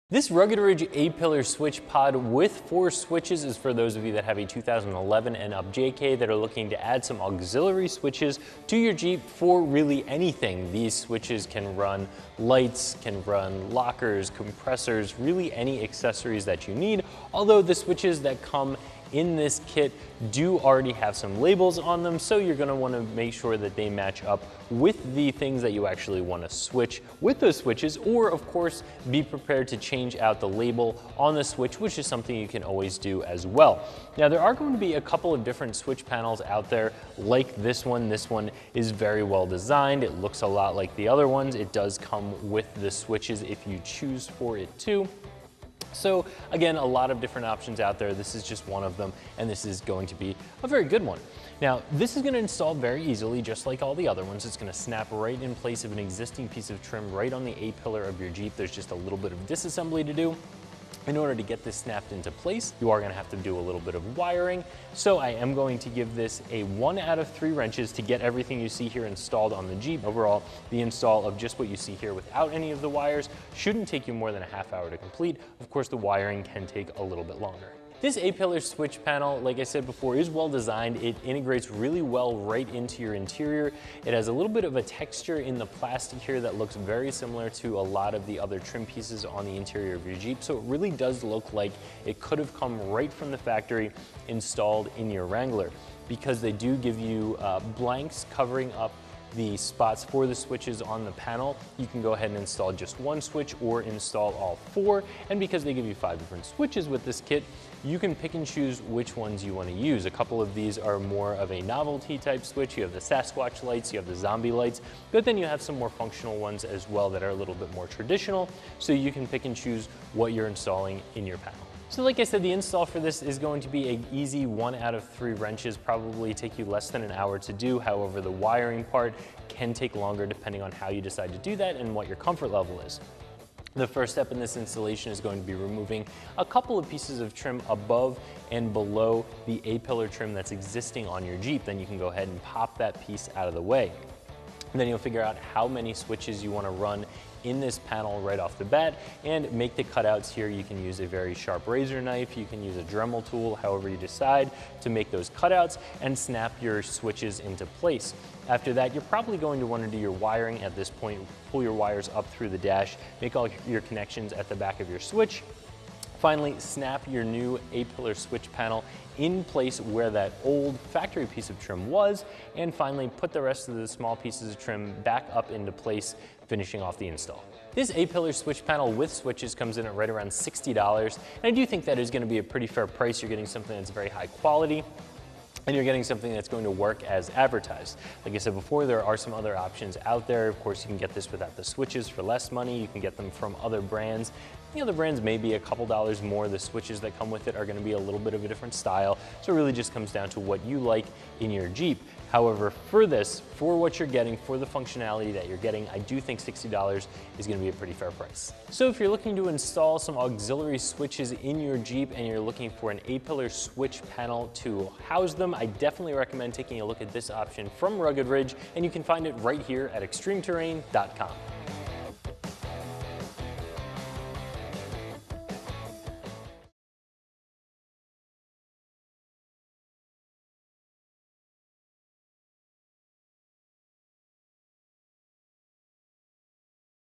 This Rugged Ridge A-pillar switch pod with 4 switches is for those of you that have a 2011 and up JK that are looking to add some auxiliary switches to your Jeep for really anything. These switches can run lights, can run lockers, compressors, really any accessories that you need, although the switches that come in this kit do already have some labels on them, so you're going to want to make sure that they match up with the things that you actually want to switch with those switches, or of course be prepared to change out the label on the switch, which is something you can always do as well. Now there are going to be a couple of different switch panels out there like this one. This one is very well designed. It looks a lot like the other ones. It does come with the switches if you choose for it to. So again, a lot of different options out there. This is just one of them, and this is going to be a very good one. Now, this is going to install very easily, just like all the other ones. It's going to snap right in place of an existing piece of trim right on the A-pillar of your Jeep. There's just a little bit of disassembly to do. In order to get this snapped into place, you are going to have to do a little bit of wiring. So I am going to give this a 1 out of 3 wrenches to get everything you see here installed on the Jeep. Overall, the install of just what you see here without any of the wires shouldn't take you more than a half hour to complete. Of course, the wiring can take a little bit longer. This A-pillar switch panel, like I said before, is well designed. It integrates really well right into your interior. It has a little bit of a texture in the plastic here that looks very similar to a lot of the other trim pieces on the interior of your Jeep. So it really does look like it could have come right from the factory installed in your Wrangler, because they do give you blanks covering up the spots for the switches on the panel. You can go ahead and install just one switch or install all 4. And because they give you 5 different switches with this kit, you can pick and choose which ones you want to use. A couple of these are more of a novelty type switch. You have the Sasquatch lights, you have the zombie lights, but then you have some more functional ones as well that are a little bit more traditional, so you can pick and choose what you're installing in your panel. So like I said, the install for this is going to be an easy 1 out of 3 wrenches, probably take you less than an hour to do. However, the wiring part can take longer depending on how you decide to do that and what your comfort level is. The first step in this installation is going to be removing a couple of pieces of trim above and below the A-pillar trim that's existing on your Jeep. Then you can go ahead and pop that piece out of the way. And then you'll figure out how many switches you want to run in this panel right off the bat and make the cutouts here. You can use a very sharp razor knife, you can use a Dremel tool, however you decide to make those cutouts, and snap your switches into place. After that, you're probably going to want to do your wiring at this point. Pull your wires up through the dash, make all your connections at the back of your switch. Finally, snap your new A-pillar switch panel in place where that old factory piece of trim was, and finally put the rest of the small pieces of trim back up into place, finishing off the install. This A-pillar switch panel with switches comes in at right around $60, and I do think that is going to be a pretty fair price. You're getting something that's very high quality, and you're getting something that's going to work as advertised. Like I said before, there are some other options out there. Of course, you can get this without the switches for less money. You can get them from other brands. The other brands may be a couple dollars more. The switches that come with it are going to be a little bit of a different style. So it really just comes down to what you like in your Jeep. However, for this, for what you're getting, for the functionality that you're getting, I do think $60 is going to be a pretty fair price. So if you're looking to install some auxiliary switches in your Jeep and you're looking for an A-pillar switch panel to house them, I definitely recommend taking a look at this option from Rugged Ridge, and you can find it right here at ExtremeTerrain.com.